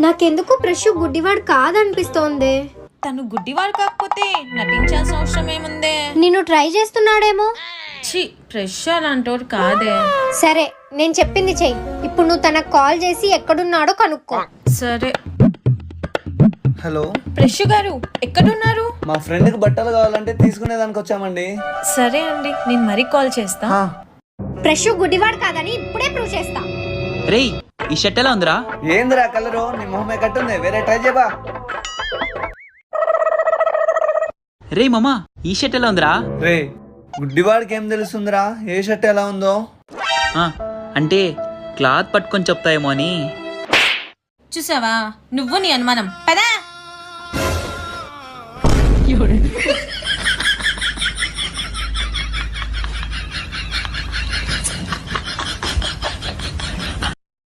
నాకెందుకు బ్రష్ గుడ్డివాడు కాదనిపిస్తోంది. తను గుడ్డివాడు కాకపోతే నటించాల్సిన అవసరం ఏముందే? నిన్ను ట్రై చేస్తున్నాడేమో. ఛీ, ఫ్రెష్ అలాంటోడు కాదే. సరే నేను చెప్పింది చెయ్యి. ఇప్పుడు నువ్వు తనకు కాల్ చేసి ఎక్కడున్నాడో కనుక్కో. సరే. హలో ఫ్రెష్ గారు ఎక్కడున్నారు? మా ఫ్రెండ్కి బట్టలు కావాలంటే తీసుకునేదానికి వచ్చామండి. సరే అండి, నేను మరీ కాల్ చేస్తా. ఫ్రెష్ గుడ్డివాడు కాదని ఇప్పుడే ప్రూవ్ చేస్తా. రేయ్, ఈ షర్ట్ ఎలా ఉందిరా? ఏందిరా కలరు? నీ మొహమే కట్టుంది, వేరే ట్రై చేయబా. రే మామా, ఈ షర్ట్ ఎలా ఉందిరా? రే, గుడ్డివాడికి ఏం తెలుస్తుందిరా ఏ షర్ట్ ఎలా ఉందో? అంటే క్లాత్ పట్టుకొని చెప్తాయేమో అని. చూసావా, నువ్వు నీ అనుమానం. పదా.